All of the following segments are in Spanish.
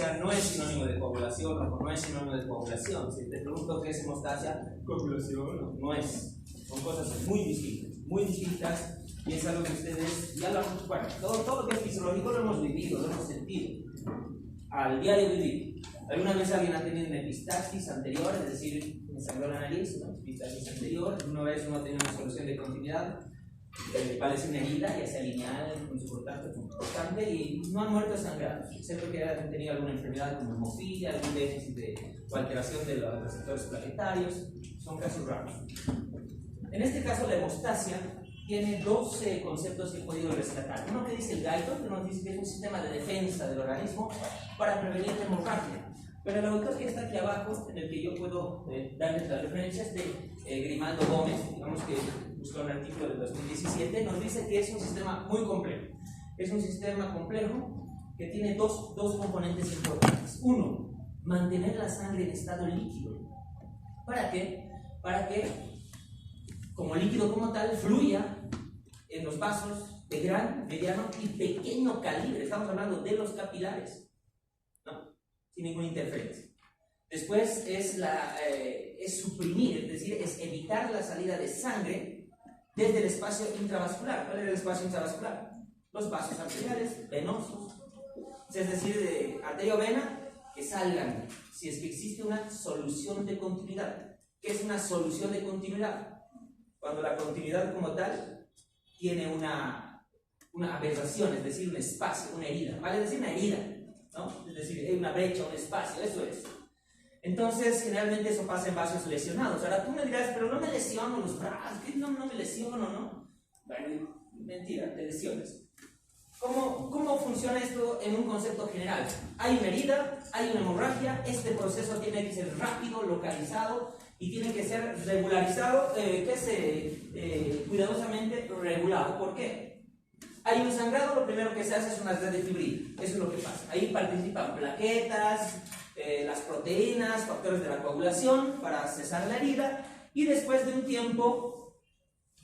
hemostasia no es sinónimo de coagulación o no es sinónimo de coagulación. Si te pregunto qué es hemostasia, coagulación no es. Son cosas muy distintas, y es algo que ustedes ya lo han, bueno, todo lo que es fisiológico lo hemos vivido, lo hemos sentido al diario vivir. ¿Alguna vez alguien ha tenido una epistaxis anterior, es decir, me sangró la nariz, una epistaxis anterior? ¿Alguna vez uno ha tenido una solución de continuidad? Parece una herida, ya sea lineal, constante, y no han muerto sangrados, excepto que han tenido alguna enfermedad como hemofilia, algún déficit o alteración de los receptores plaquetarios. Son casos raros. En este caso, la hemostasia tiene dos conceptos que he podido rescatar. Uno que dice el Guyton, que nos dice que es un sistema de defensa del organismo para prevenir la hemorragia. Pero el autor que está aquí abajo, en el que yo puedo darles las referencias de Grimaldo Gómez, digamos que buscó un artículo del 2017, nos dice que es un sistema muy complejo. Es un sistema complejo que tiene dos componentes importantes. Uno, mantener la sangre en estado líquido. ¿Para qué? Para que, como líquido como tal, fluya en los vasos de gran, mediano y pequeño calibre. Estamos hablando de los capilares, ¿no? Sin ninguna interferencia. Después es suprimir, es decir, es evitar la salida de sangre desde el espacio intravascular. ¿Cuál es el espacio intravascular? Los vasos arteriales, venosos, es decir, de arteria o vena, que salgan, si es que existe una solución de continuidad. ¿Qué es una solución de continuidad? Cuando la continuidad como tal tiene una aberración, es decir, un espacio, una herida. Vale decir una herida, ¿no? Es decir, hay una brecha, un espacio, eso es. Entonces, generalmente eso pasa en vasos lesionados. Ahora tú me dirás, pero no me lesiono los brazos, ¿qué? No me lesiono, ¿no? Bueno, mentira, te lesiones. ¿Cómo funciona esto en un concepto general? Hay una herida, hay una hemorragia, este proceso tiene que ser rápido, localizado y tiene que ser regularizado, cuidadosamente regulado. ¿Por qué? Hay un sangrado, lo primero que se hace es una red de fibrina, eso es lo que pasa. Ahí participan plaquetas, las proteínas, factores de la coagulación para cesar la herida, y después de un tiempo,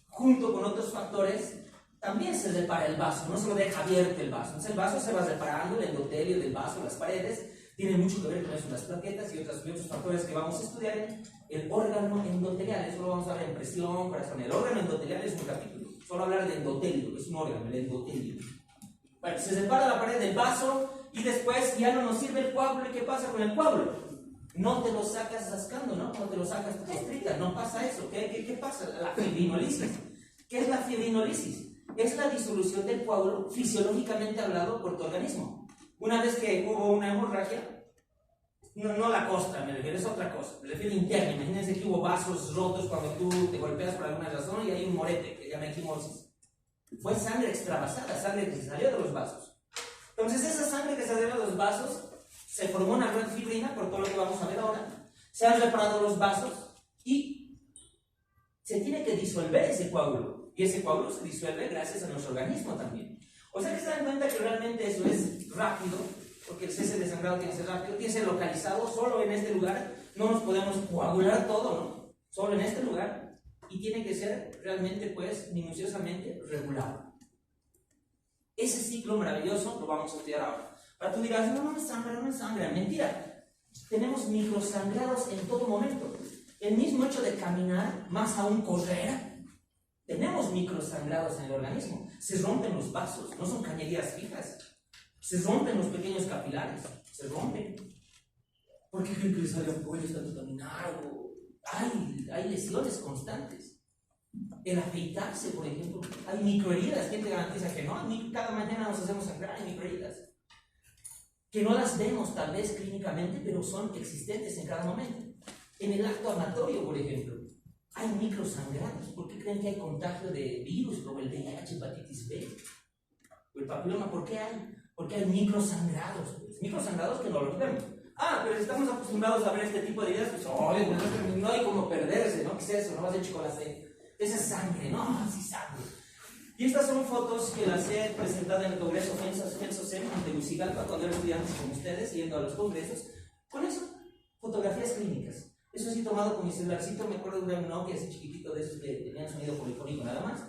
junto con otros factores, también se repara el vaso, no se lo deja abierto el vaso. Entonces el vaso se va reparando, el endotelio del vaso, las paredes, tiene mucho que ver con eso, las plaquetas y otros factores que vamos a estudiar en el órgano endotelial. Eso lo vamos a ver en presión, corazón. El órgano endotelial es un capítulo, solo hablar de endotelio, es un órgano, el endotelio. Bueno, se separa la pared del vaso y después ya no nos sirve el coágulo. ¿Y qué pasa con el coágulo? No te lo sacas rascando, ¿no? No te lo sacas estricta, no pasa eso. ¿Qué pasa? La fibrinolisis. ¿Qué es la fibrinolisis? Es la disolución del coágulo fisiológicamente hablado por tu organismo. Una vez que hubo una hemorragia, no la costra, me refiero, es otra cosa, me refiero interna. Imagínense que hubo vasos rotos cuando tú te golpeas por alguna razón y hay un morete que llama equimosis. Fue sangre extravasada, sangre que se salió de los vasos. Entonces esa sangre que salió de los vasos se formó una red fibrina, por todo lo que vamos a ver ahora. Se han reparado los vasos y se tiene que disolver ese coágulo. Y ese coágulo se disuelve gracias a nuestro organismo también. O sea que se dan cuenta que realmente eso es rápido, porque el cese de sangrado tiene que ser rápido, tiene que ser localizado solo en este lugar. No nos podemos coagular todo, ¿no? Solo en este lugar. Y tiene que ser realmente, pues, minuciosamente regulado. Ese ciclo maravilloso lo vamos a estudiar ahora. Ahora tú dirás, no me sangra. Mentira. Tenemos microsangrados en todo momento. El mismo hecho de caminar, más aún correr, tenemos microsangrados en el organismo. Se rompen los vasos, no son cañerías fijas. Se rompen los pequeños capilares, se rompen. ¿Por qué creen que les sale un cuello tanto caminar? Hay lesiones constantes. El afeitarse, por ejemplo, hay microheridas. ¿Quién te garantiza que no? Cada mañana nos hacemos sangrar, hay microheridas. Que no las vemos tal vez clínicamente, pero son existentes en cada momento. En el acto amatorio, por ejemplo, hay microsangrados. ¿Por qué creen que hay contagio de virus como el VIH, hepatitis B o el papiloma? ¿Por qué hay? Porque hay microsangrados. Microsangrados que no los vemos. Pero si estamos acostumbrados a ver este tipo de heridas, pues no hay como perderse, ¿no? ¿Qué es eso? No vas de chocolate. Esa es sangre, ¿no? Sí, sangre. Y estas son fotos que las he presentado en el Congreso Fensosem de Tegucigalpa cuando era estudiantes como ustedes, yendo a los congresos. Con eso, fotografías clínicas. Eso sí tomado con mi celularcito, me acuerdo de un Nokia así chiquitito de esos que tenían sonido polifónico nada más.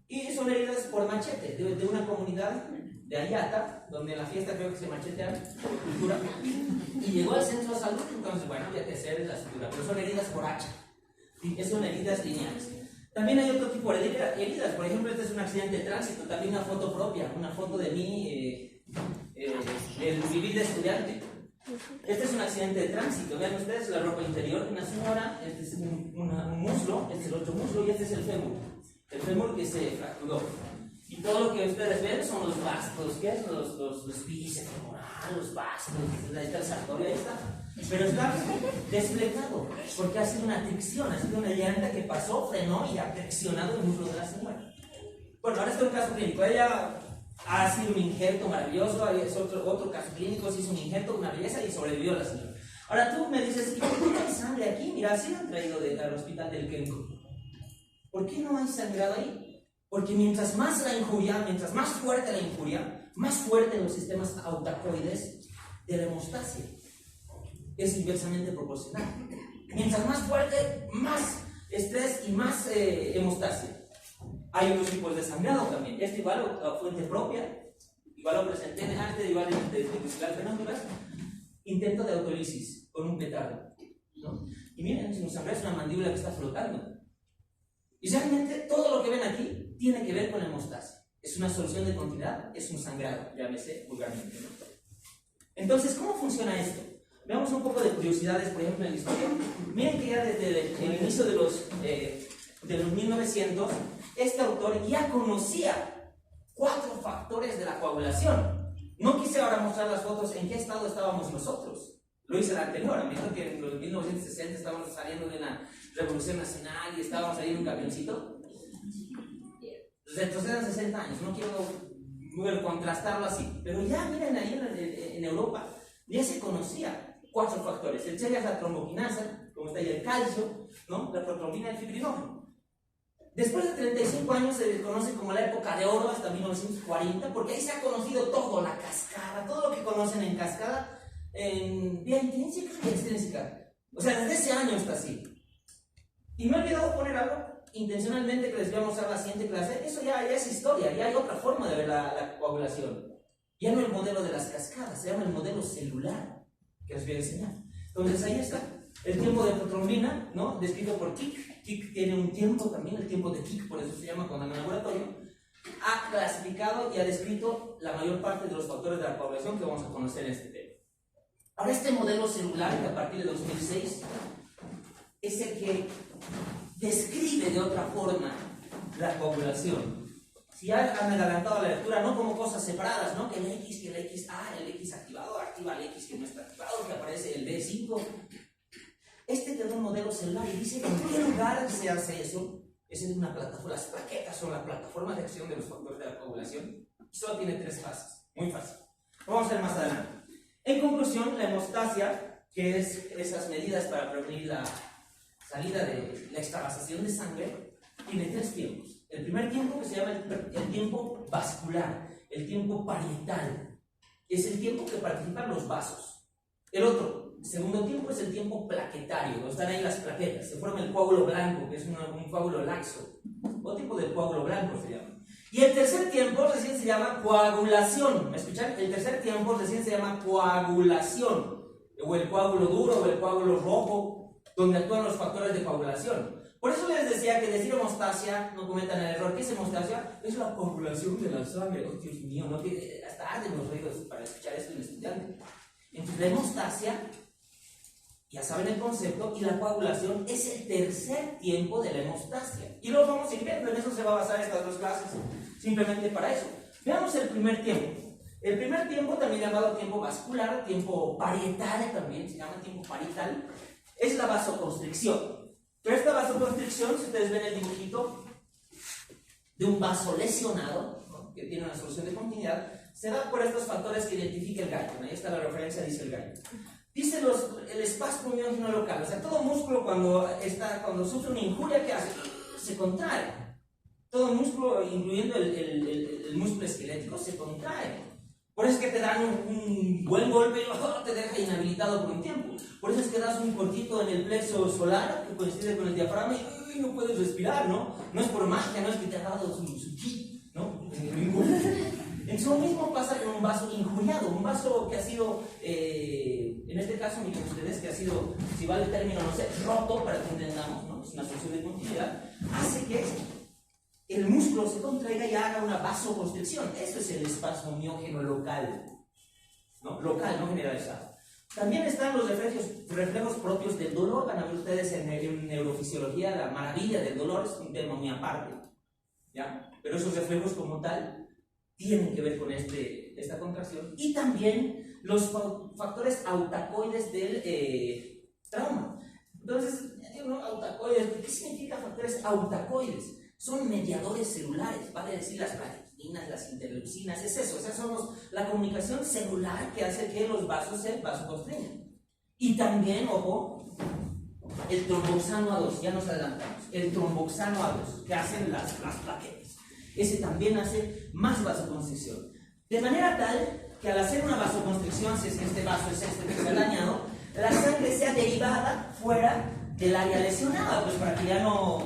Y son heridas por machete, de una comunidad de Ayata, donde en la fiesta creo que se machetean por cultura, y llegó al centro de salud. Entonces, bueno, ya te hacer la sutura, pero son heridas por hacha, son heridas lineales. También hay otro tipo de heridas, por ejemplo, este es un accidente de tránsito, también una foto propia, una foto de mí, el vivir de estudiante. Este es un accidente de tránsito, vean ustedes la ropa interior de una señora, este es un muslo, este es el otro muslo y este es el fémur que se fracturó. Y todo lo que ustedes ven son los bastos, ¿qué es? Los bíceps femorales, los bastos, ahí está el sartorio, ahí está. Pero está desplegado, porque ha sido una fricción, ha sido una llanta que pasó, frenó y ha friccionado el muslo de la señora. Bueno, ahora está un caso clínico, ella ha sido un injerto maravilloso, es otro caso clínico, se hizo un injerto, una belleza y sobrevivió la señora. Ahora tú me dices, ¿y por qué no hay sangre aquí? Mira, sí lo han traído al hospital del Kenko. ¿Por qué no hay sangrado ahí? Porque mientras más la injuria, mientras más fuerte la injuria, más fuertes los sistemas autacoides de la hemostasia. Es inversamente proporcional. Mientras más fuerte, más estrés y más hemostasia. Hay otros tipos de sangrado también. Esto igual a fuente propia, igual lo presenté antes, igual de vigilar fenómenos. Intento de autolisis con un petardo, ¿no? Y miren, si nos sangra es una mandíbula que está flotando. Y realmente todo lo que ven aquí tiene que ver con la hemostasia. Es una solución de continuidad, es un sangrado, llámese vulgarmente, ¿no? Entonces, ¿cómo funciona esto? Veamos un poco de curiosidades, por ejemplo, en la historia. Miren que ya desde el inicio de los 1900, este autor ya conocía 4 factores de la coagulación. No quise ahora mostrar las fotos en qué estado estábamos nosotros. Lo hice el anterior, me dijo que en los 1960 estábamos saliendo de una revolución nacional y estábamos ahí en un camioncito. Retrocedan 60 años, no quiero contrastarlo así. Pero ya miren ahí en Europa, ya se conocía 4 factores. El CHEA es la tromboquinasa, como está ahí el calcio, ¿no? La protrombina y el fibrinógeno. Después de 35 años se les conoce como la época de oro, hasta 1940, porque ahí se ha conocido todo, la cascada, todo lo que conocen en cascada, en vía intrínseca y extrínseca. O sea, desde ese año está así. Y me he olvidado poner algo intencionalmente que les voy a mostrar la siguiente clase. Eso ya es historia, ya hay otra forma de ver la coagulación. Ya no el modelo de las cascadas, se llama el modelo celular, que les voy a enseñar. Entonces ahí está, el tiempo de protrombina, ¿no? Descrito por Kick. Kick tiene un tiempo también, el tiempo de Kick, por eso se llama cuando en el laboratorio. Ha clasificado y ha descrito la mayor parte de los factores de la coagulación que vamos a conocer en este tema. Ahora, este modelo celular, que a partir de 2006, es el que describe de otra forma la coagulación. Si ya han adelantado la lectura, no como cosas separadas, ¿no? Que el X, el X activado activa el X que no está activado, que aparece el B5. Este te da un modelo celular y dice en qué lugar se hace eso. Es en una plataforma. Las plaquetas son la plataforma de acción de los factores de la coagulación. Y solo tiene 3 fases. Muy fácil. Lo vamos a ver más adelante. En conclusión, la hemostasia, que es esas medidas para prevenir la salida de la extravasación de sangre, tiene 3 tiempos. El primer tiempo, que se llama el tiempo vascular, el tiempo parietal, es el tiempo que participan los vasos. El otro, el segundo tiempo, es el tiempo plaquetario, donde están ahí las plaquetas, se forma el coágulo blanco, que es un coágulo laxo, o tipo de coágulo blanco se llama. Y el tercer tiempo recién se llama coagulación. ¿Me escuchan? El tercer tiempo recién se llama coagulación, o el coágulo duro, o el coágulo rojo, donde actúan los factores de coagulación. Por eso les decía que decir hemostasia, no cometan el error. ¿Qué es hemostasia? Es la coagulación de la sangre. Oh, Dios mío, no, que hasta arden los oídos para escuchar esto en el estudiante. Entonces, la hemostasia, ya saben el concepto, y la coagulación es el tercer tiempo de la hemostasia. Y lo vamos a ir viendo, en eso se va a basar estas 2 clases, simplemente para eso. Veamos el primer tiempo. El primer tiempo, también llamado tiempo vascular, tiempo parietal también, se llama tiempo parietal, es la vasoconstricción. Pero esta vasoconstricción, si ustedes ven el dibujito de un vaso lesionado, ¿no? Que tiene una solución de continuidad, se da por estos factores que identifica el gallo. Ahí está la referencia, dice el gallo. Dice el espasmo miógeno local. O sea, todo músculo cuando sufre una injuria, ¿qué hace? Se contrae. Todo músculo, incluyendo el músculo esquelético, se contrae. Por eso es que te dan un buen golpe y te deja inhabilitado por un tiempo. Por eso es que das un cortito en el plexo solar que coincide con el diafragma y no puedes respirar, ¿no? No es por magia, no es que te ha dado su ki, ¿no? Entonces lo mismo pasa con un vaso injuriado, un vaso que ha sido, en este caso, miren ustedes, que ha sido, si vale el término, no sé, roto, para que entendamos, ¿no? Es una solución de continuidad, hace que el músculo se contraiga y haga una vasoconstricción. Eso es el espasmo miógeno local, ¿no? Local, no generalizado. También están los reflejos propios del dolor. Van a ver ustedes en neurofisiología la maravilla del dolor, es un tema muy aparte, ¿ya? Pero esos reflejos como tal tienen que ver con esta contracción. Y también los factores autacoides del trauma. Entonces, ¿no? Autacoides, ¿qué significa factores autacoides? Son mediadores celulares, vale decir las bradicinas, las interleucinas, es eso, o sea, somos la comunicación celular que hace que los vasos se vasoconstriñan. Y también, ojo, el tromboxano A2, ya nos adelantamos, el tromboxano A2, que hacen las plaquetas. Ese también hace más vasoconstricción. De manera tal que al hacer una vasoconstricción, si es que este vaso es este que se ha dañado, la sangre sea derivada fuera del área lesionada, pues para que ya no,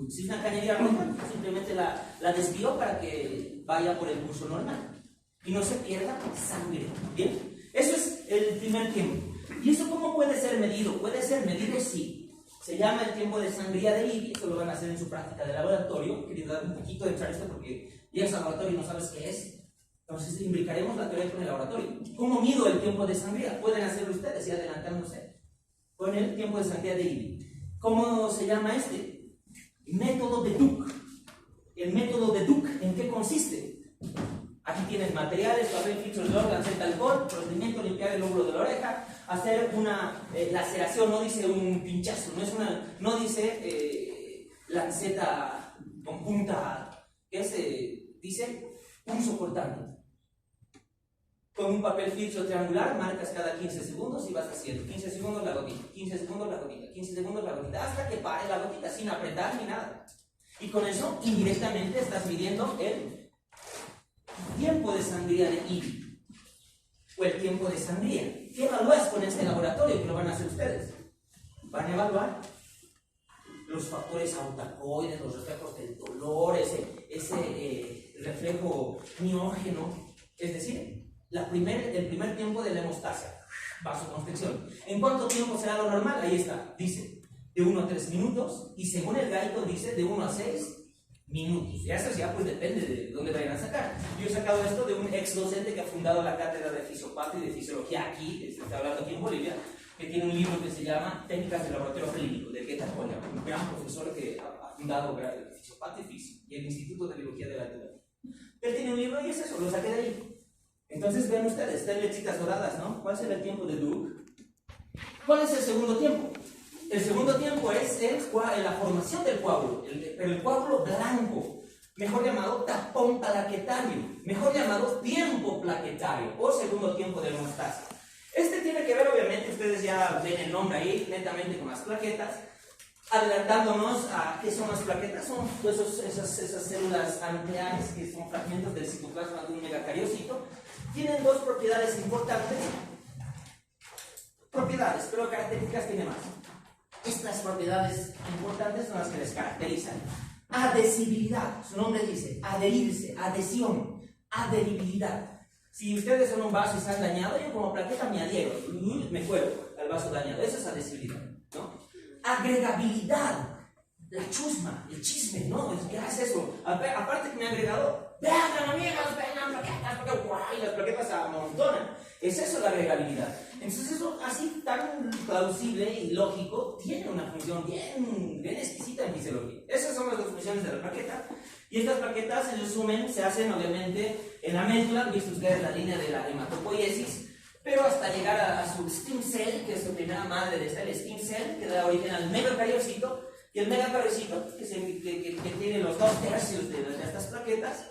si es una cañería rota, simplemente la desvió para que vaya por el curso normal y no se pierda sangre. Bien, eso es el primer tiempo. ¿Y eso cómo puede ser medido? Puede ser medido, sí. Se llama el tiempo de sangría de Libby, eso lo van a hacer en su práctica de laboratorio. Quería dar un poquito de entrar esto porque llegas al laboratorio y no sabes qué es. Entonces imbricaremos la teoría con el laboratorio. ¿Cómo mido el tiempo de sangría? Pueden hacerlo ustedes y adelantándose con el tiempo de sangría de Libby. ¿Cómo se llama este? Método de Duke. El método de Duke, ¿en qué consiste? Aquí tienes materiales, papel, filtros de órgano, alcohol, procedimiento, limpiar el lóbulo de la oreja, hacer una laceración, no dice un pinchazo, no dice lanceta con punta, dice punzo cortante. Con un papel filtro triangular marcas cada 15 segundos y vas haciendo 15 segundos la gotita, 15 segundos la gotita, 15 segundos la gotita, hasta que pare la gotita sin apretar ni nada. Y con eso indirectamente estás midiendo el tiempo de sangría de Ivy o el tiempo de sangría. ¿Qué evalúas con este laboratorio? Que lo van a hacer ustedes. Van a evaluar los factores autacoides, los reflejos del dolor, ese reflejo miógeno, es decir, el primer tiempo de la hemostasia, vasoconstricción. ¿En cuánto tiempo será lo normal? Ahí está, dice de 1 a 3 minutos, y según el Guyton dice de 1 a 6 minutos. Y eso ya pues depende de dónde vayan a sacar. Yo he sacado esto de un ex docente que ha fundado la cátedra de fisiopatía y de fisiología aquí, está hablando aquí en Bolivia, que tiene un libro que se llama Técnicas del Laboratorio Clínico, de Guetta Colla, un gran profesor que ha fundado fisiopatía y fisio, y el Instituto de Biología de la Naturaleza. Él tiene un libro y es eso, lo saqué de ahí. Entonces vean ustedes, están lechitas doradas, ¿no? ¿Cuál será el tiempo de Duke? ¿Cuál es el segundo tiempo? El segundo tiempo es la formación del coágulo, el coágulo blanco, mejor llamado tapón plaquetario, mejor llamado tiempo plaquetario o segundo tiempo de hemostasia. Este tiene que ver, obviamente, ustedes ya ven el nombre ahí, netamente con las plaquetas. Adelantándonos a qué son las plaquetas, son pues, esas células nucleares que son fragmentos del citoplasma de un megacariocito. Tienen dos propiedades importantes, pero características tiene más. Estas propiedades importantes son las que les caracterizan. Adhesibilidad, su nombre dice, adherirse, adhesión, adheribilidad. Si ustedes son un vaso y se han dañado, yo como plaqueta me adhiero, me cuelgo al vaso dañado, eso es adhesibilidad, ¿no? Agregabilidad, la chusma, el chisme, ¿no? ¿Qué hace eso? Aparte que me ha agregado, vean amigas, vean plaquetas, porque guay, las plaquetas se amontonan. Es eso la agregabilidad. Entonces eso así tan plausible y lógico tiene una función bien exquisita en fisiología. Esas son las dos funciones de la plaqueta. Y estas plaquetas en resumen se hacen obviamente en la médula, han visto ustedes la línea de la hematopoiesis, pero hasta llegar a su stem cell, que es su primera madre de esta, el stem cell, que da origen al megacariocito, y el megacariocito, que tiene los 2/3 de estas plaquetas,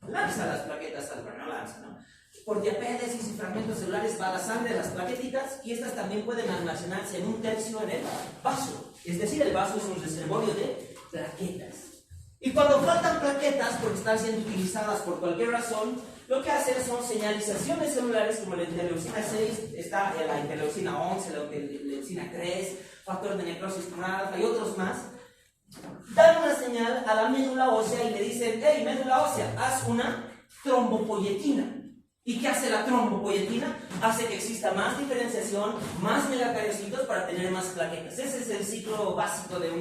lanza las plaquetas al no lanza, ¿no? Por diapédesis y fragmentos celulares va a la sangre de las plaquetitas, y estas también pueden almacenarse en 1/3 en el vaso. Es decir, el vaso es un reservorio de plaquetas. Y cuando faltan plaquetas, porque están siendo utilizadas por cualquier razón, lo que hacen son señalizaciones celulares como la interleucina 6, está la interleucina 11, la interleucina 3, factor de necrosis tumoral y otros más. Dan una señal a la médula ósea y le dicen, hey, médula ósea, haz una trombopoyetina. ¿Y qué hace la trombopoyetina? Hace que exista más diferenciación, más megacariocitos para tener más plaquetas. Ese es el ciclo básico de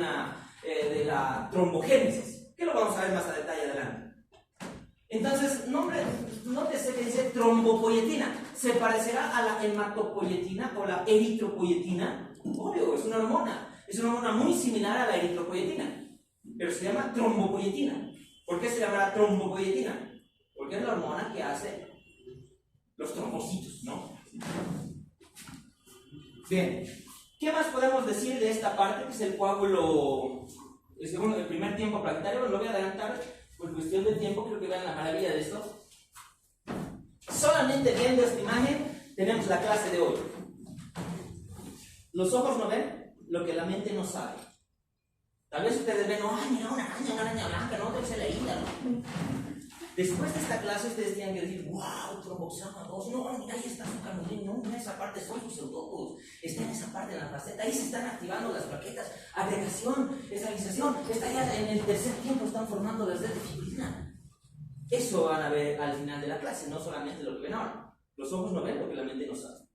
la trombogénesis, que lo vamos a ver más a detalle adelante. Entonces, nótese que dice trombopoyetina. ¿Se parecerá a la hematopoyetina o la eritropoyetina? Obvio, es una hormona. Es una hormona muy similar a la eritropoyetina, pero se llama trombopoyetina. ¿Por qué se llamará trombopoyetina? Porque es la hormona que hace los trombocitos, ¿no? Bien, ¿qué más podemos decir de esta parte que es el coágulo, el primer tiempo plaquetario? Bueno, lo voy a adelantar por cuestión del tiempo, creo que vean la maravilla de esto. Solamente viendo esta imagen tenemos la clase de hoy. Los ojos no ven lo que la mente no sabe. Tal vez ustedes ven, ¡ay, mira una araña blanca! No, debe ser la isla, ¿no? Después de esta clase ustedes tienen que decir, ¡wow! Tromboxama 2, no, mira, ahí está su canulín, no, mira esa parte, son sus pseudópodos, está en esa parte de la faceta, ahí se están activando las plaquetas, agregación, estabilización, está ya en el tercer tiempo, están formando las redes de fibrina. Eso van a ver al final de la clase, no solamente lo que ven ahora. Los ojos no ven lo que la mente no sabe.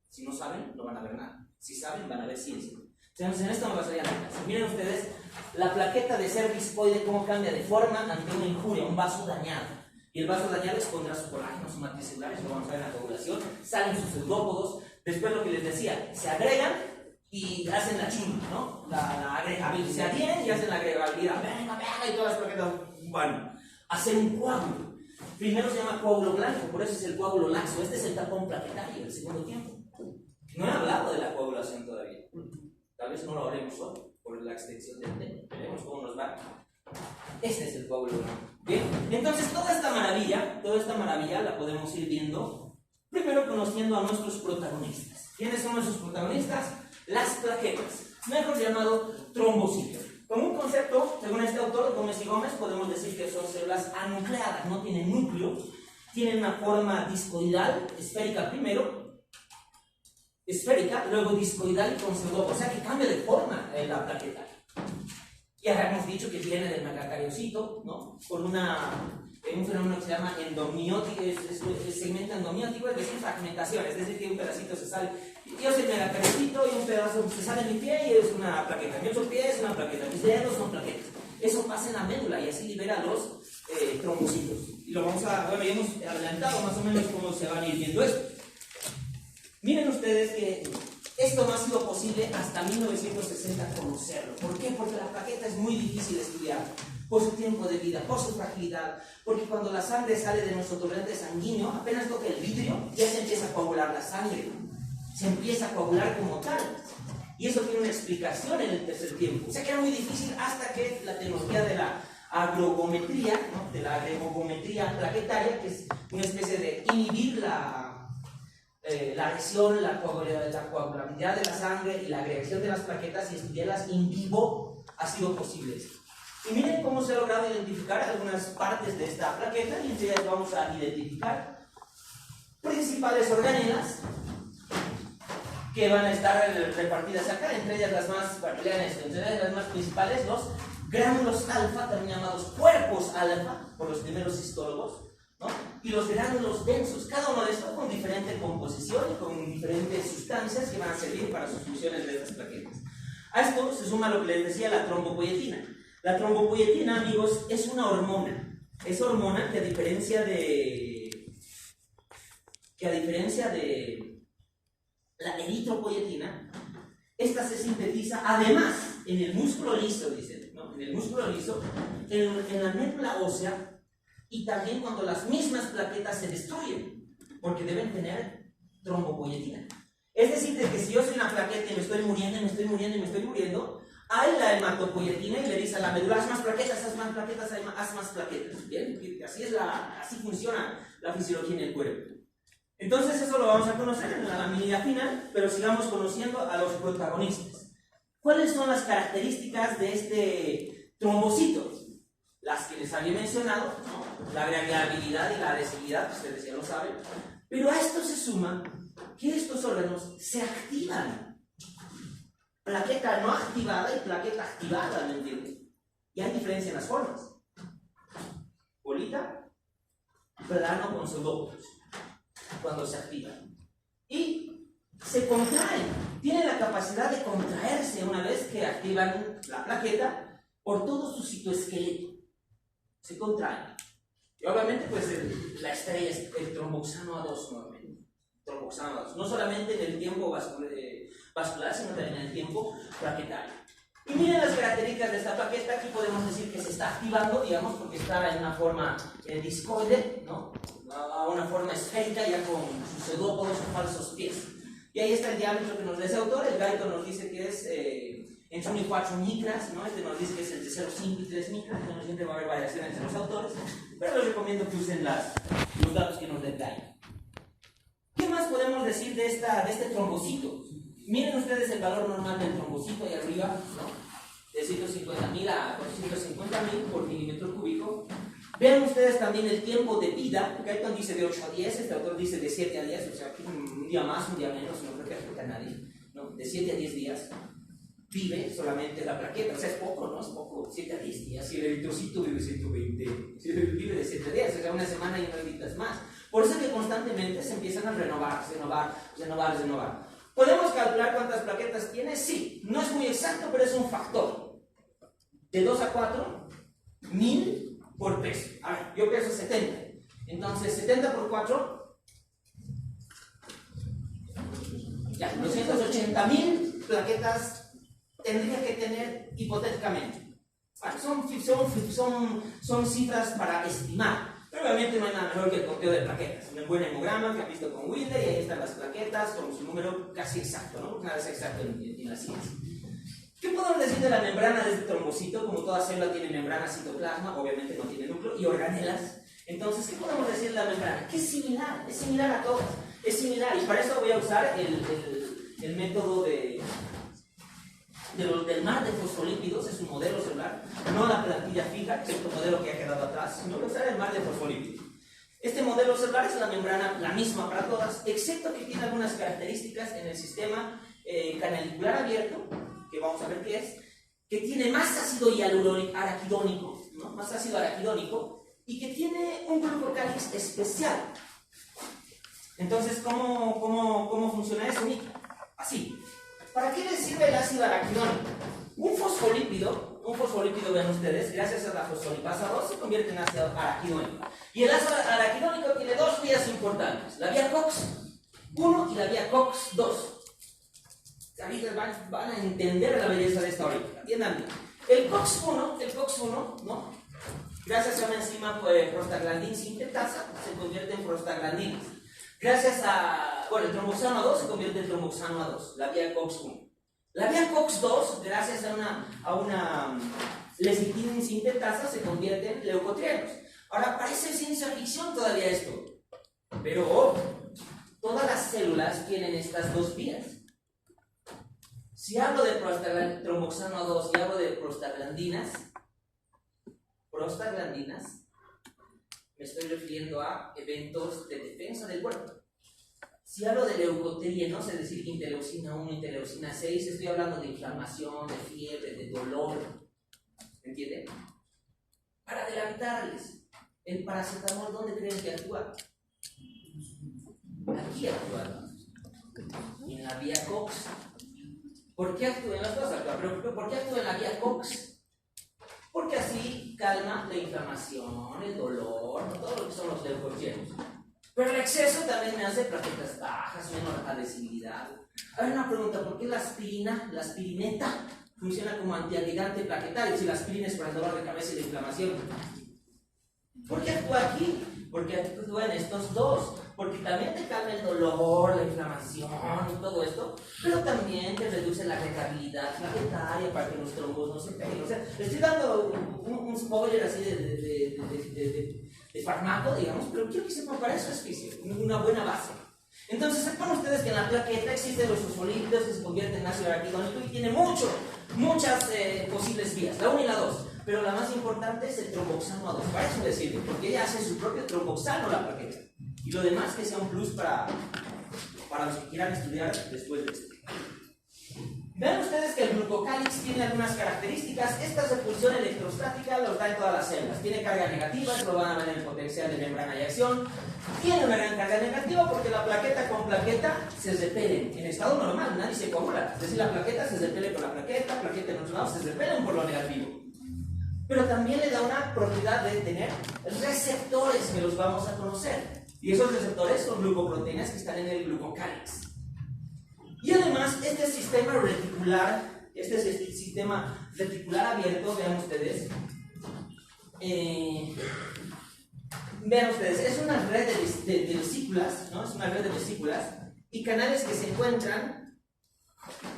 Si no saben, no van a ver nada. Si saben, van a ver ciencia. Entonces, en esto me basaría la clase. Miren ustedes la plaqueta de cerviscoide, cómo cambia de forma ante una injuria, un vaso dañado. Y el vaso dañado expondrá su colágeno, su matriz celular, eso lo vamos a ver en la coagulación. Salen sus pseudópodos. Después, lo que les decía, se agregan y hacen la chimba, ¿no? La agregabilidad. Se adhieren y hacen la agregabilidad. Venga, y todas las plaquetas. Bueno, hacer un coágulo. Primero se llama coágulo blanco, por eso es el coágulo laxo. Este es el tapón plaquetario del segundo tiempo. No he hablado de la coagulación todavía. Tal vez no lo hablemos hoy por la extensión del tema. Veremos cómo nos va. Este es el coágulo blanco. Bien, entonces toda esta maravilla la podemos ir viendo primero conociendo a nuestros protagonistas. ¿Quiénes son nuestros protagonistas? Las plaquetas, mejor llamado trombocitos. Como un concepto, según este autor, Gómez y Gómez, podemos decir que son células anucleadas, no tienen núcleo, tienen una forma discoidal, esférica primero, esférica, luego discoidal y con pseudópodo, o sea que cambia de forma la plaqueta. Ya hemos dicho que viene del megacariocito, ¿no? Con un fenómeno que se llama endomiótico, segmento endomiótico, es decir, fragmentación, es decir, que un pedacito se sale. Yo soy el megacariocito y un pedazo se sale de mi pie y es una plaqueta. Mi otro pie es una plaqueta, mis dedos son plaquetas. Eso pasa en la médula y así libera los trombocitos. Y lo vamos a, bueno, ya hemos adelantado más o menos cómo se van a ir viendo esto. Miren ustedes que esto no ha sido posible hasta 1960 conocerlo. ¿Por qué? Porque la plaqueta es muy difícil de estudiar por su tiempo de vida, por su fragilidad, porque cuando la sangre sale de nuestro torrente sanguíneo, apenas toca el vidrio, ya se empieza a coagular la sangre, se empieza a coagular como tal. Y eso tiene una explicación en el tercer tiempo. O sea que era muy difícil hasta que la tecnología de la agrogometría, ¿no? De la agregometría plaquetaria, que es una especie de inhibir la lesión, la coagulabilidad de la sangre y la agregación de las plaquetas y estudiarlas in vivo, ha sido posible. Y miren cómo se ha logrado identificar algunas partes de esta plaqueta, y entre ellas vamos a identificar principales organelas que van a estar repartidas acá, entre ellas las más principales, los gránulos alfa, también llamados cuerpos alfa, por los primeros histólogos, ¿no? Y los gránulos densos, cada uno de estos con diferente composición y con diferentes sustancias que van a servir para sus funciones de estas plaquetas. A esto se suma lo que les decía, la trombopoyetina. La trombopoyetina, amigos, es una hormona. Es hormona que a diferencia de la eritropoyetina, esta se sintetiza además en el músculo liso, dicen, ¿no? En el músculo liso, en la médula ósea, y también cuando las mismas plaquetas se destruyen, porque deben tener trombopoyetina. Es decir, que si yo soy una plaqueta y me estoy muriendo, hay la hematopoyetina y le dice a la médula, haz más plaquetas, haz más plaquetas. Bien, así funciona la fisiología en el cuerpo. Entonces eso lo vamos a conocer en la laminilla final, pero sigamos conociendo a los protagonistas. ¿Cuáles son las características de este trombocito? Las que les había mencionado, ¿no? La agregabilidad y la adhesividad, que ustedes ya lo saben, pero a esto se suma que estos órganos se activan. Plaqueta no activada y plaqueta activada, ¿me entienden? Y hay diferencia en las formas. Bolita plano con pseudópodos cuando se activa. Y se contraen, tienen la capacidad de contraerse una vez que activan la plaqueta por todo su citoesqueleto. Se contraen. Y obviamente, pues la estrella es el tromboxano A2 nuevamente. Tromboxano A2. No solamente en el tiempo vascular, sino también en el tiempo plaquetario. Y miren las características de esta plaqueta. Aquí podemos decir que se está activando, digamos, porque está en una forma discoide, ¿no? A una forma esférica, ya con sus pseudópodos o falsos pies. Y ahí está el diámetro que nos da ese autor. El Guyton nos dice que es en 1 y 4 micras, ¿no? Este nos dice que es entre 0,5 y 3 micras. Entonces siempre va a haber variaciones entre los autores, pero les recomiendo que usen los datos que nos da el Guyton. ¿Qué más podemos decir de este trombocito? Miren ustedes el valor normal del trombocito ahí arriba, ¿no? De 150.000 a 450.000 por milímetro cúbico. Vean ustedes también el tiempo de vida. Guyton dice de 8 a 10, este autor dice de 7 a 10, o sea, un día más, un día menos, no creo que afecte a nadie, ¿no? De 7 a 10 días vive solamente la plaqueta, o sea, es poco, ¿no? Es poco, 7 a 10 días. Si el eritrocito vive 120, si vive de 7 a 10, o sea, una semana y 9 días más. Por eso es que constantemente se empiezan a renovar. ¿Podemos calcular cuántas plaquetas tiene? Sí, no es muy exacto, pero es un factor. De 2 a 4, 1000 por peso. A ver, yo peso 70. Entonces, 70 por 4, ya, 280.000 plaquetas tendría que tener hipotéticamente. Bueno, son cifras para estimar. Pero obviamente no hay nada mejor que el conteo de plaquetas. Un buen hemograma que han visto con Wilde, y ahí están las plaquetas con su número casi exacto, ¿no? Nada es exacto en la ciencia. ¿Qué podemos decir de la membrana de este trombocito? Como toda célula tiene membrana citoplasma, obviamente no tiene núcleo, y organelas. Entonces, ¿qué podemos decir de la membrana? Que es similar a todas. Es similar, y para eso voy a usar el método del mar de fosfolípidos. Es un modelo celular, no la plantilla fija, que es otro modelo que ha quedado atrás, sino voy a usar el mar de fosfolípidos. Este modelo celular es la membrana la misma para todas, excepto que tiene algunas características en el sistema canalicular abierto, que vamos a ver qué es, que tiene más ácido araquidónico, ¿no? Más ácido araquidónico, y que tiene un glucocálix especial. Entonces, ¿cómo funciona eso? Así. ¿Para qué les sirve el ácido araquidónico? Un fosfolípido, vean ustedes, gracias a la fosfolipasa 2 se convierte en ácido araquidónico. Y el ácido araquidónico tiene dos vías importantes, la vía COX-1 y la vía COX-2. Ahorita van a entender la belleza de esta ahorita, entiendan. El COX-1, ¿no? Gracias a una enzima prostaglandina sintetasa, se convierte en prostaglandinas. Gracias a, el tromboxano A2 se convierte en tromboxano A2, la vía COX-1. La vía COX-2, gracias a una lecitina sintetasa, se convierte en leucotrienos. Ahora, parece ciencia ficción todavía esto, pero todas las células tienen estas dos vías. Si hablo de tromboxano A2 y hablo de prostaglandinas, me estoy refiriendo a eventos de defensa del cuerpo. Si hablo de leucotrienos, es decir, interleucina 1, interleucina 6, estoy hablando de inflamación, de fiebre, de dolor. ¿Entienden? Para adelantarles, el paracetamol, ¿dónde creen que actúa? Aquí actúa, en la vía COX. ¿Por qué actúa en las dos? Pero ¿por qué actúa en la vía COX? Porque así calma la inflamación, el dolor, todo lo que son los leucotrienos. Pero el exceso también me hace plaquetas bajas, menor adhesividad. Hay una pregunta, ¿por qué la aspirineta funciona como antiagregante plaquetario? Si la aspirina es para el dolor de cabeza y la inflamación. ¿Por qué actúa aquí? Porque actúa en estos dos. Porque también te calma el dolor, la inflamación y todo esto, pero también te reduce la agregabilidad plaquetaria para que los trombos no se peguen. O sea, le estoy dando un spoiler así de fármaco, digamos, pero quiero que sepan, para eso es fisio, una buena base. Entonces, sepan ustedes que en la plaqueta existen los fosfolípidos que se convierten en ácido araquidónico y tiene muchas posibles vías, la 1 y la 2. Pero la más importante es el tromboxano A2. Para eso les sirve, porque ella hace su propio tromboxano la plaqueta. Y lo demás que sea un plus para los que quieran estudiar después de esto. Vean ustedes que el glucocálix tiene algunas características. Esta repulsión electrostática lo da en todas las células. Tiene carga negativa, eso lo van a ver en el potencial de membrana y acción. Tiene una gran carga negativa porque la plaqueta con plaqueta se repelen. En estado normal nadie se coagula. Es decir, la plaqueta se repele con la plaqueta en otro lado se repelen por lo negativo. Pero también le da una propiedad de tener receptores que los vamos a conocer. Y esos receptores son glucoproteínas que están en el glucocálix. Y además, este sistema reticular abierto, vean ustedes, es una red de vesículas, ¿no? Es una red de vesículas y canales que se encuentran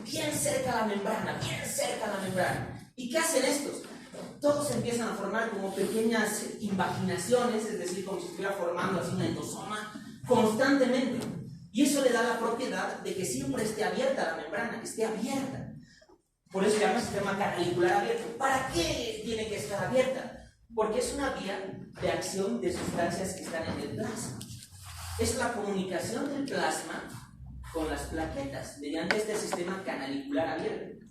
bien cerca a la membrana, ¿Y qué hacen estos? Todos empiezan a formar como pequeñas invaginaciones, es decir, como si estuviera formando así una endosoma constantemente. Y eso le da la propiedad de que siempre esté abierta la membrana, que esté abierta. Por eso se llama sistema canalicular abierto. ¿Para qué tiene que estar abierta? Porque es una vía de acción de sustancias que están en el plasma. Es la comunicación del plasma con las plaquetas mediante este sistema canalicular abierto.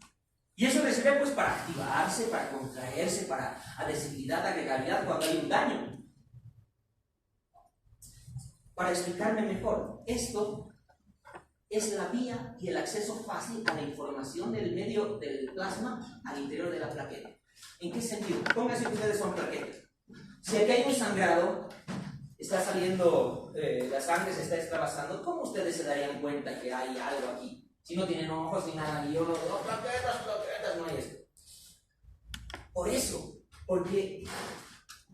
Y eso le sirve pues para activarse, para contraerse, para adhesividad, agregabilidad cuando hay un daño. Para explicarme mejor, esto es la vía y el acceso fácil a la información del medio del plasma al interior de la plaqueta. ¿En qué sentido? Pónganse que ustedes son plaquetas. Si aquí hay un sangrado, está saliendo, la sangre se está extravasando, ¿cómo ustedes se darían cuenta que hay algo aquí? Si no tienen ojos ni nada, ni yo no, plaquetas, no hay esto. Por eso, porque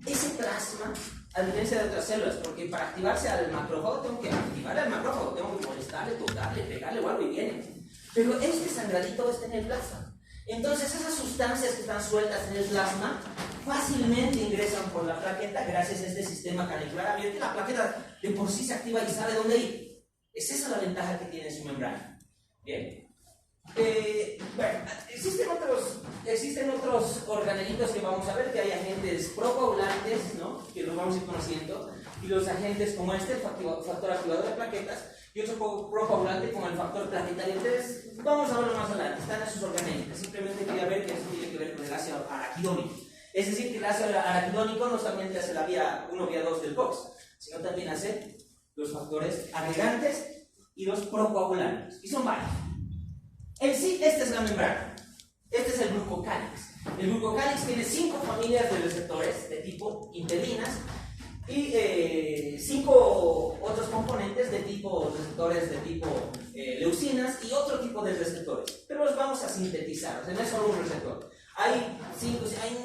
ese plasma, a diferencia de otras células, porque para activarse al macrófago tengo que activarle al macrófago, tengo que molestarle, tocarle, pegarle o algo y viene. Pero este sangradito está en el plasma. Entonces esas sustancias que están sueltas en el plasma fácilmente ingresan por la plaqueta gracias a este sistema canalicular abierto y la plaqueta de por sí se activa y sabe dónde ir. Es esa la ventaja que tiene su membrana. Bien. Bueno, existen otros organelitos que vamos a ver, que hay agentes procoagulantes, ¿no? Que los vamos a ir conociendo, y los agentes como el factor activador de plaquetas, y otro procoagulante como el factor plaquetario. Entonces, vamos a verlo más adelante, están esos organelitos. Simplemente quería ver que eso tiene que ver con el ácido araquidónico. Es decir, que el ácido araquidónico no solamente hace la vía 1, vía 2 del COX, sino también hace los factores agregantes y los procoagulantes, y son varios. En sí, esta es la membrana. Este es el glucocálix. El glucocálix tiene 5 familias de receptores de tipo integrinas y 5 otros componentes de tipo receptores de tipo leucinas y otro tipo de receptores. Pero los vamos a sintetizar, o sea, no es solo un receptor. Hay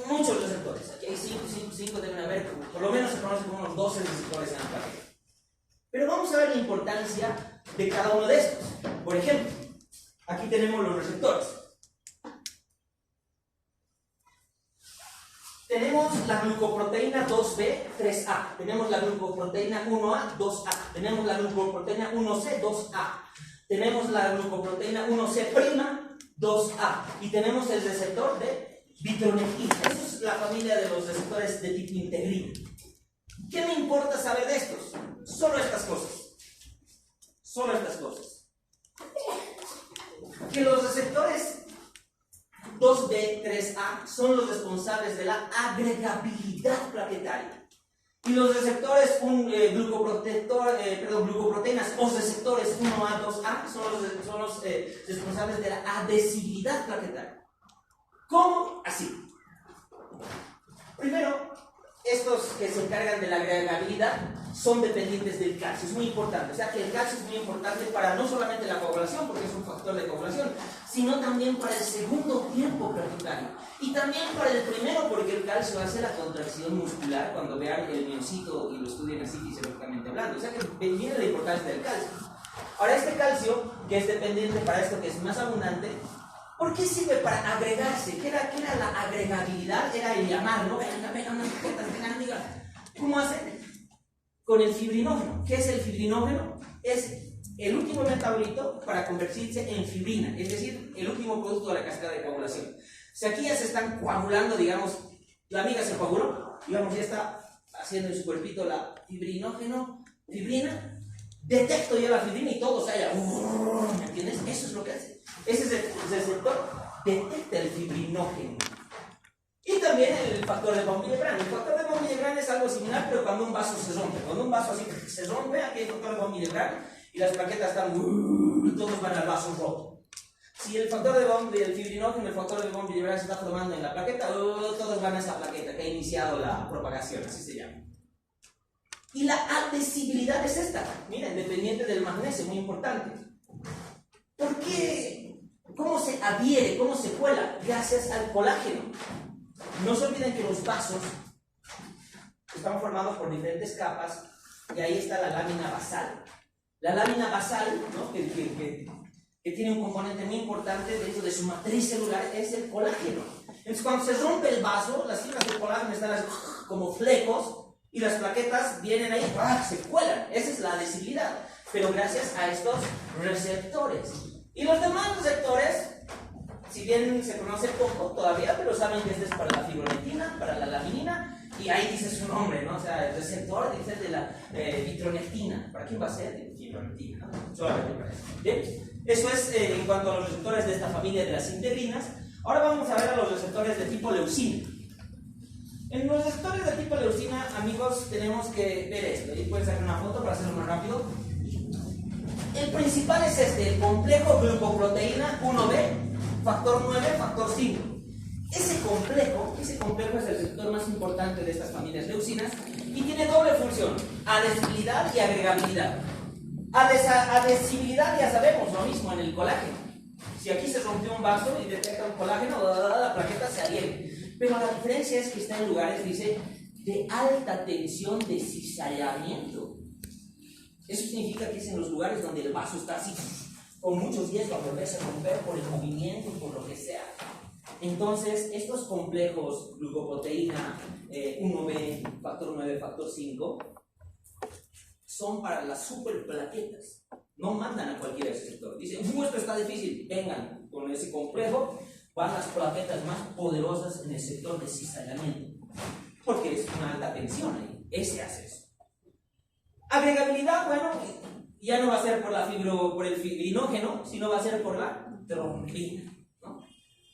muchos receptores. Aquí hay 5 deben haber, por lo menos se conocen como unos 12 receptores en la plaqueta. Pero vamos a ver la importancia de cada uno de estos. Por ejemplo, aquí tenemos los receptores. Tenemos la glucoproteína 2B, 3A. Tenemos la glucoproteína 1A, 2A. Tenemos la glucoproteína 1C, 2A. Tenemos la glucoproteína 1C', 2A. Y tenemos el receptor de vitronectina. Esa es la familia de los receptores de tipo integrina. ¿Qué me importa saber de estos? Solo estas cosas. Que los receptores 2B, 3A son los responsables de la agregabilidad plaquetaria. Y los receptores glucoproteínas o receptores 1A, 2A son los responsables de la adhesividad plaquetaria. ¿Cómo? Así. Primero, estos que se encargan de la agregabilidad son dependientes del calcio, es muy importante. O sea que el calcio es muy importante para no solamente la coagulación, porque es un factor de coagulación, sino también para el segundo tiempo plaquetario. Y también para el primero, porque el calcio hace la contracción muscular cuando vean el miocito y lo estudien así fisiológicamente hablando. O sea que viene la importancia del calcio. Ahora, este calcio, que es dependiente para esto, que es más abundante, ¿por qué sirve? Para agregarse. ¿Qué era la agregabilidad? Era el llamar, ¿no? Venga, unas plaquetas, venga, amiga. ¿Cómo hacen? Con el fibrinógeno. ¿Qué es el fibrinógeno? Es el último metabolito para convertirse en fibrina, es decir, el último producto de la cascada de coagulación. Si aquí ya se están coagulando, digamos, la amiga se coaguló, digamos, ya está haciendo en su cuerpito la fibrina, detecto ya la fibrina y todo sale, ¿me entiendes? Eso es lo que hace. Ese es el detecta el fibrinógeno. Y también el factor de von Willebrand. El factor de von Willebrand es algo similar, pero cuando un vaso se rompe. Cuando un vaso así se rompe, aquí hay factor de von Willebrand y las plaquetas están, todos van al vaso roto. Si el factor del fibrinógeno, el factor de von Willebrand se está formando en la plaqueta, todos van a esa plaqueta que ha iniciado la propagación, así se llama. Y la adhesibilidad es esta, miren, dependiente del magnesio, muy importante. ¿Por qué? ¿Cómo se adhiere? ¿Cómo se cuela? Gracias al colágeno. No se olviden que los vasos están formados por diferentes capas y ahí está la lámina basal. La lámina basal, ¿no? que tiene un componente muy importante dentro de su matriz celular, es el colágeno. Entonces, cuando se rompe el vaso, las fibras del colágeno están así, como flecos, y las plaquetas vienen ahí, se cuelan. Esa es la adhesibilidad, pero gracias a estos receptores. Y los demás receptores, si bien se conoce poco todavía, pero saben que este es para la fibronectina, para la laminina, y ahí dice su nombre, ¿no? O sea, el receptor dice de la vitronectina. ¿Para quién va a ser? De fibronectina, ¿no? Solamente para eso. ¿Bien? Eso es en cuanto a los receptores de esta familia de las integrinas. Ahora vamos a ver a los receptores de tipo leucina. En los receptores de tipo leucina, amigos, tenemos que ver esto. Y pueden sacar una foto para hacerlo más rápido. El principal es este, el complejo glucoproteína 1B, factor 9, factor 5. Ese complejo es el receptor más importante de estas familias leucinas y tiene doble función, adhesibilidad y agregabilidad. Adhesibilidad ya sabemos, lo mismo en el colágeno. Si aquí se rompió un vaso y detecta un colágeno, la plaqueta se adhiere. Pero la diferencia es que está en lugares, dice, de alta tensión de cizallamiento. Eso significa que es en los lugares donde el vaso está así, con muchos riesgos a volverse a romper por el movimiento, por lo que sea. Entonces, estos complejos, glucoproteína 1B, factor 9, factor 5, son para las superplaquetas. No mandan a cualquier receptor. Dicen, esto está difícil, vengan con ese complejo. Van las plaquetas más poderosas en el sector de cizallamiento, porque es una alta tensión ahí. Ese hace eso. Agregabilidad, bueno, ya no va a ser por el fibrinógeno, sino va a ser por la trombina, ¿no?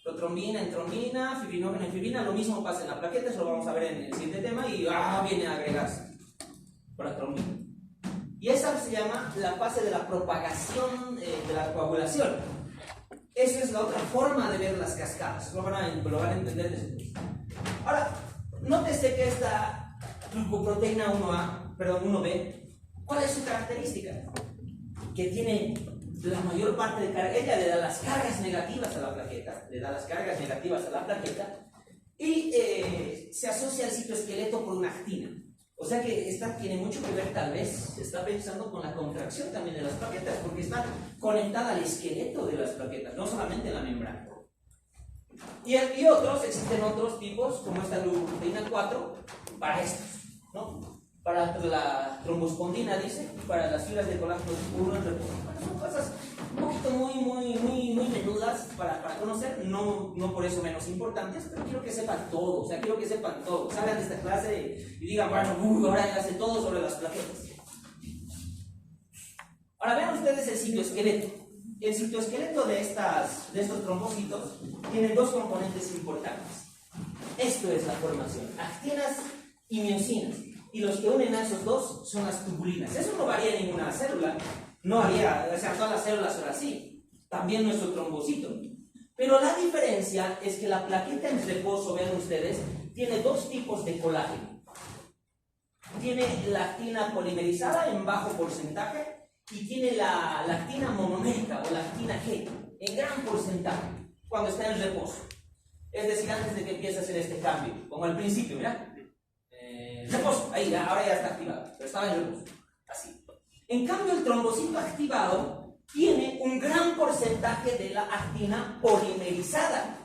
Protrombina en trombina, fibrinógeno en fibrina, lo mismo pasa en la plaqueta, eso lo vamos a ver en el siguiente tema, y viene a agregarse por la trombina. Y esa se llama la fase de la propagación de la coagulación. Esa es la otra forma de ver las cascadas, lo van a entender después. Ahora, nótese que esta glucoproteína 1B, ¿cuál es su característica? Que tiene la mayor parte de carga, ella le da las cargas negativas a la plaqueta, y se asocia al citoesqueleto por una actina. O sea que esta tiene mucho que ver, tal vez, se está pensando con la contracción también de las plaquetas, porque está conectada al esqueleto de las plaquetas, no solamente la membrana. Y existen otros tipos, como esta glucoproteína 4, para estos, ¿no? Para la trombospondina, dice, y para las fibras de colágeno tipo 1 en reposo. Bueno, son cosas un poquito muy menudas para conocer, no por eso menos importantes, pero quiero que sepan todo, salgan de esta clase y digan, bueno, ahora ya sé todo sobre las plaquetas. Ahora vean ustedes el citoesqueleto. El citoesqueleto de estos trombocitos tiene dos componentes importantes. Esto es la formación, actinas y miocinas. Y los que unen a esos dos son las tubulinas. Eso no varía en ninguna célula. No haría, o sea, todas las células son así. También nuestro trombocito. Pero la diferencia es que la plaqueta en reposo, vean ustedes, tiene dos tipos de colágeno. Tiene la actina polimerizada en bajo porcentaje y tiene la actina monomérica o la actina G en gran porcentaje cuando está en reposo. Es decir, antes de que empiece a hacer este cambio, como al principio, mira. Reposo, ahí, ahora ya está activado, pero estaba en reposo, así. En cambio, el trombocito activado tiene un gran porcentaje de la actina polimerizada.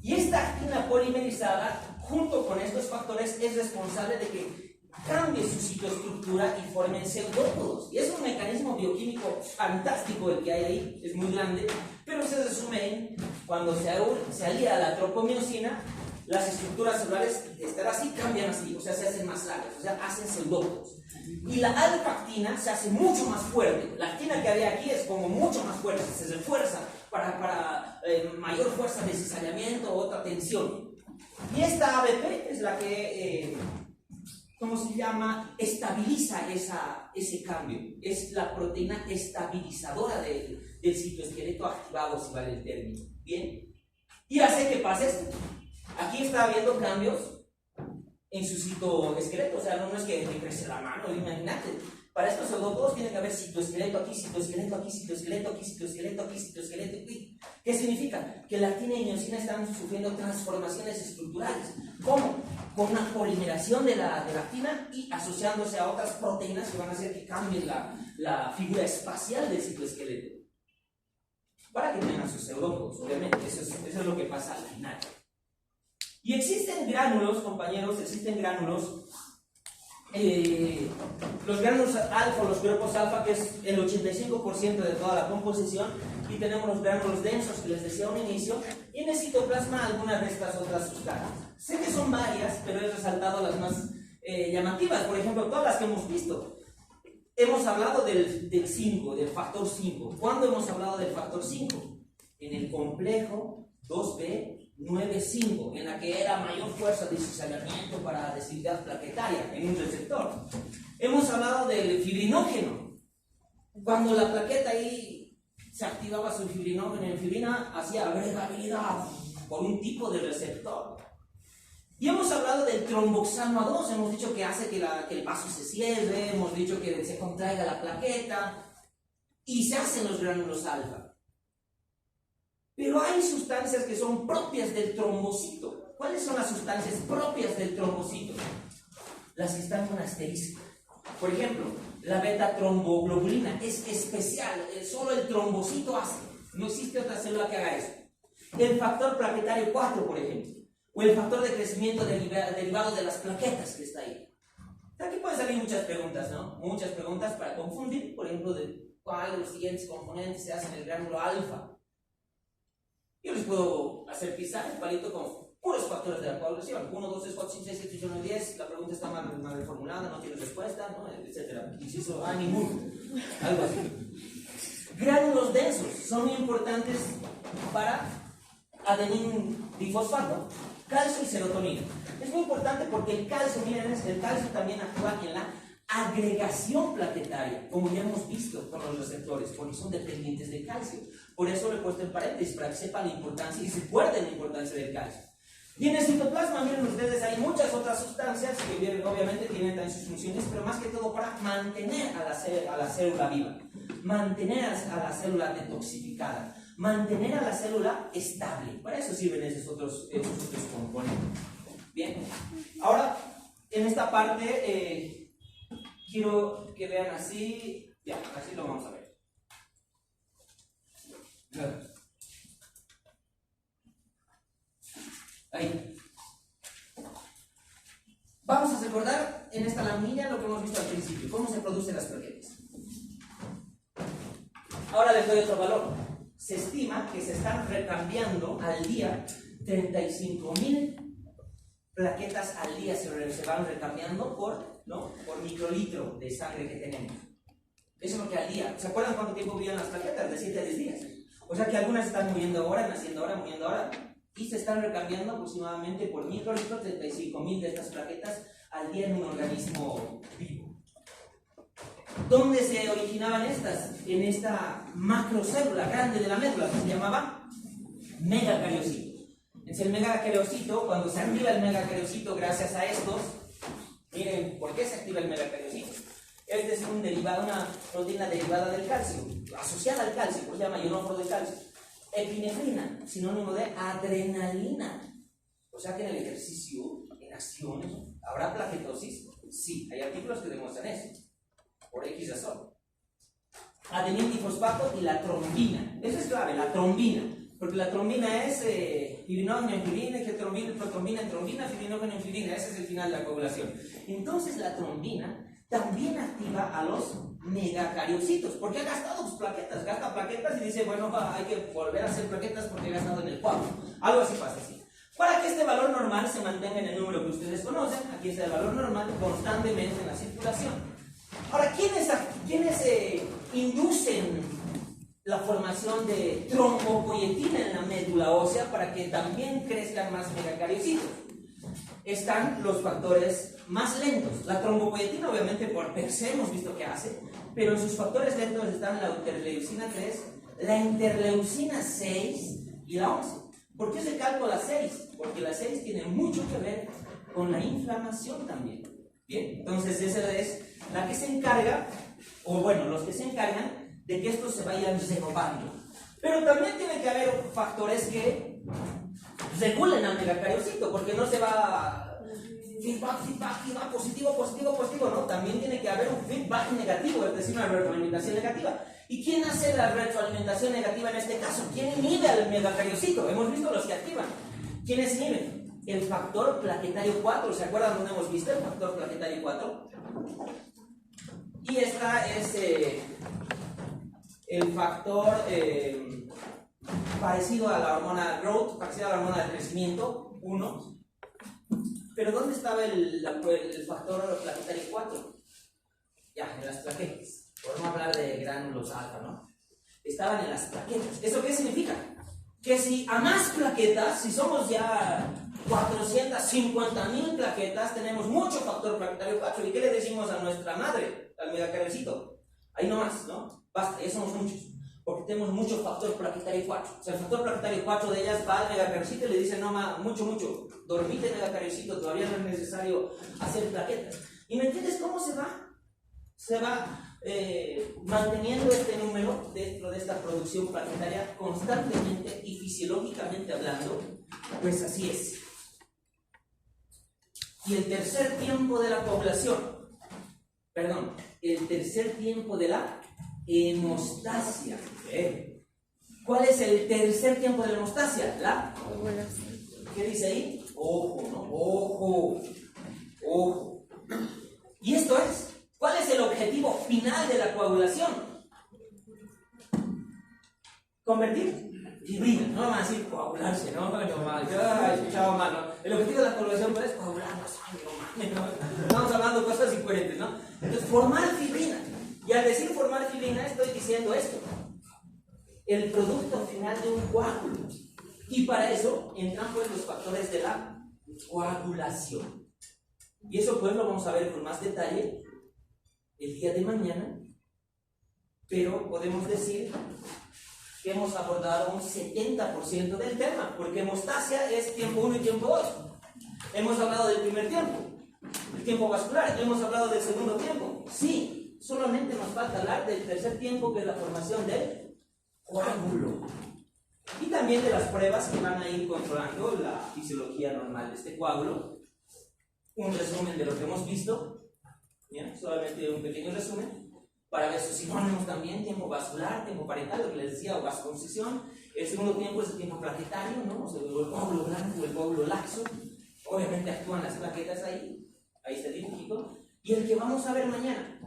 Y esta actina polimerizada, junto con estos factores, es responsable de que cambie su citoestructura y formen pseudópodos. Y es un mecanismo bioquímico fantástico el que hay ahí, es muy grande, pero se resume en cuando se alía la tropomiosina, las estructuras celulares de estar así cambian así, o sea, se hacen más largas, o sea, hacen pseudópodos. Y la alfa-actina se hace mucho más fuerte. La actina que había aquí es como mucho más fuerte, se refuerza mayor fuerza de cizallamiento o otra tensión. Y esta ABP es la que, ¿cómo se llama? Estabiliza ese cambio. Es la proteína estabilizadora del citoesqueleto activado, si vale el término. Bien. Y hace que pase esto. Aquí está habiendo cambios en su citoesqueleto. O sea, no es que me crece la mano, imagínate. Para estos pseudopodos tiene que haber citoesqueleto aquí, citoesqueleto aquí, citoesqueleto aquí, citoesqueleto aquí, citoesqueleto aquí. ¿Qué significa? Que la actina y miosina están sufriendo transformaciones estructurales. ¿Cómo? Con una polimeración de la actina y asociándose a otras proteínas que van a hacer que cambie la figura espacial del citoesqueleto. Para que tengan sus pseudópodos, obviamente. Eso es lo que pasa al final. Y existen gránulos, compañeros, existen gránulos. Los gránulos alfa, los cuerpos alfa, que es el 85% de toda la composición, y tenemos los gránulos densos que les decía al inicio, y en el citoplasma algunas de estas otras sustancias. Sé que son varias, pero he resaltado las más llamativas, por ejemplo, todas las que hemos visto. Hemos hablado del 5, del factor 5. ¿Cuándo hemos hablado del factor 5? En el complejo 2B95, en la que era mayor fuerza de cizallamiento para densidad plaquetaria en un receptor. Hemos hablado del fibrinógeno. Cuando la plaqueta ahí se activaba su fibrinógeno, en fibrina hacía agregabilidad por un tipo de receptor. Y hemos hablado del tromboxano A2, hemos dicho que hace que el vaso se cierre, hemos dicho que se contraiga la plaqueta, y se hacen los gránulos alfa. Pero hay sustancias que son propias del trombocito. ¿Cuáles son las sustancias propias del trombocito? Las que están con asterisco. Por ejemplo, la beta-tromboglobulina es especial, solo el trombocito hace. No existe otra célula que haga eso. El factor plaquetario 4, por ejemplo. O el factor de crecimiento derivado de las plaquetas que está ahí. Aquí pueden salir muchas preguntas, ¿no? Muchas preguntas para confundir, por ejemplo, de cuál de los siguientes componentes se hacen en el gránulo alfa. Yo les puedo hacer pisar el palito con puros factores de la coagulación. 1, 2, 3, 4, 5, 6, 7, 8, 9, 10. La pregunta está mal reformulada, no tiene respuesta, ¿no? Etcétera. Inciso A, ninguno. Algo así. Gránulos densos son muy importantes para adenín difosfato, calcio y serotonina. Es muy importante porque el calcio, miren, el calcio también actúa en la agregación plaquetaria, como ya hemos visto con los receptores, porque son dependientes del calcio. Por eso le he puesto en paréntesis, para que sepan la importancia y se acuerden la importancia del calcio. Y en el citoplasma, miren ustedes, hay muchas otras sustancias que obviamente tienen también sus funciones, pero más que todo para mantener a la célula viva, mantener a la célula detoxificada, mantener a la célula estable. Para eso sirven esos otros componentes. Bien, ahora en esta parte quiero que vean así, ya, así lo vamos a ver. Ahí. Vamos a recordar en esta laminilla lo que hemos visto al principio, cómo se producen las plaquetas. Ahora les doy otro valor. Se estima que se están recambiando al día 35.000 plaquetas al día, se van recambiando por microlitro de sangre que tenemos. Eso es lo que al día. ¿Se acuerdan cuánto tiempo vivían las plaquetas? De 7 a 10 días. O sea que algunas están muriendo ahora, naciendo ahora, muriendo ahora, y se están recambiando aproximadamente por microlitros 35.000 de estas plaquetas al día en un organismo vivo. ¿Dónde se originaban estas? En esta macrocélula grande de la médula que se llamaba megacariocito. Es el megacariocito, cuando se activa el megacariocito gracias a estos, miren, ¿por qué se activa el megacariocito? Este es un derivado, una proteína derivada del calcio, asociada al calcio, pues se llama ionóforo de calcio. Epinefrina, sinónimo de adrenalina. O sea que en el ejercicio, en acciones, ¿habrá plaquetosis? Sí, hay artículos que demuestran eso, por X razón. Adenín difosfato y la trombina. Eso es clave, la trombina. Porque la trombina es fibrinógeno en fibrina, protrombina en trombina, fibrinógeno en fibrina. Ese es el final de la coagulación. Entonces la trombina también activa a los megacariocitos, porque ha gastado sus plaquetas, gasta plaquetas y dice, bueno, hay que volver a hacer plaquetas porque he gastado en el coágulo. Algo así pasa así. Para que este valor normal se mantenga en el número que ustedes conocen, aquí está el valor normal constantemente en la circulación. Ahora, ¿quiénes inducen la formación de trombopoyetina en la médula ósea para que también crezcan más megacariocitos. Están los factores más lentos. La trombopoyetina, obviamente, por per se hemos visto qué hace, pero en sus factores lentos están la interleucina 3, la interleucina 6 y la 11. ¿Por qué se calcula la 6? Porque la 6 tiene mucho que ver con la inflamación también. Bien, entonces esa es la que se encarga, o bueno, los que se encargan de que estos se vayan renovando. Pero también tiene que haber factores que regulen al megacariocito, porque no se va feedback, positivo, ¿no? También tiene que haber un feedback negativo, es decir, una retroalimentación negativa. ¿Y quién hace la retroalimentación negativa en este caso? ¿Quién inhibe al megacariocito? Hemos visto los que activan. ¿Quiénes inhiben? El factor plaquetario 4, ¿se acuerdan dónde hemos visto el factor plaquetario 4? Y esta es el factor parecido a la hormona growth, parecido a la hormona de crecimiento, 1. Pero ¿dónde estaba el factor plaquetario 4? Ya, en las plaquetas. Por no hablar de gránulos alfa, ¿no? Estaban en las plaquetas. ¿Eso qué significa? Que si a más plaquetas, si somos ya 450,000 plaquetas, tenemos mucho factor plaquetario 4. ¿Y qué le decimos a nuestra madre, al megacariocito? Ahí nomás, ¿no? Basta, ya somos muchos. Porque tenemos mucho factor plaquetario 4. O sea, el factor plaquetario 4 de ellas va al megacariocito y le dice, no, mucho. Dormite, megacariocito, todavía no es necesario hacer plaquetas. ¿Y me entiendes cómo se va? Se va manteniendo este número dentro de esta producción plaquetaria constantemente y fisiológicamente hablando, pues así es. Y el tercer tiempo de la coagulación, el tercer tiempo de la hemostasia. ¿Cuál es el tercer tiempo de la hemostasia? La coagulación. ¿Qué dice ahí? Ojo, ¿no? Ojo. Y esto es, ¿cuál es el objetivo final de la coagulación? Convertir fibrina. No vamos a decir coagularse, ¿no? Yo he escuchado mal, ¿no? El objetivo de la coagulación es coagular la sangre, ¿no? Estamos hablando de cosas incoherentes, ¿no? Entonces, formar fibrina. Y al decir formar fibrina, estoy diciendo esto: el producto final de un coágulo. Y para eso entran pues los factores de la coagulación. Y eso pues lo vamos a ver con más detalle el día de mañana, pero podemos decir que hemos abordado un 70% del tema, porque hemostasia es tiempo 1 y tiempo 2. Hemos hablado del primer tiempo, el tiempo vascular, hemos hablado del segundo tiempo. Sí, solamente nos falta hablar del tercer tiempo, que es la formación del coágulo. Y también de las pruebas que van a ir controlando la fisiología normal de este coágulo. Un resumen de lo que hemos visto. Bien, solamente un pequeño resumen para ver sus sinónimos también: tiempo vascular, tiempo parental, lo que les decía, o vasoconcesión. El segundo tiempo es el tiempo plaquetario, ¿no? O sea, el coágulo blanco, el coágulo laxo. Obviamente actúan las plaquetas ahí está el dibujito. Y el que vamos a ver mañana: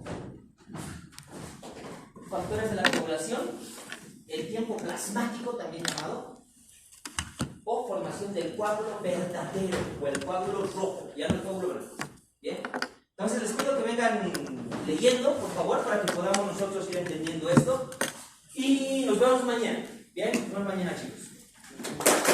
factores de la coagulación, el tiempo plasmático, también llamado, o formación del coágulo verdadero, o el coágulo rojo, ya no el coágulo blanco. ¿Bien? Entonces les pido que vengan leyendo, por favor, para que podamos nosotros ir entendiendo esto. Y nos vemos mañana. Bien, nos vemos mañana, chicos.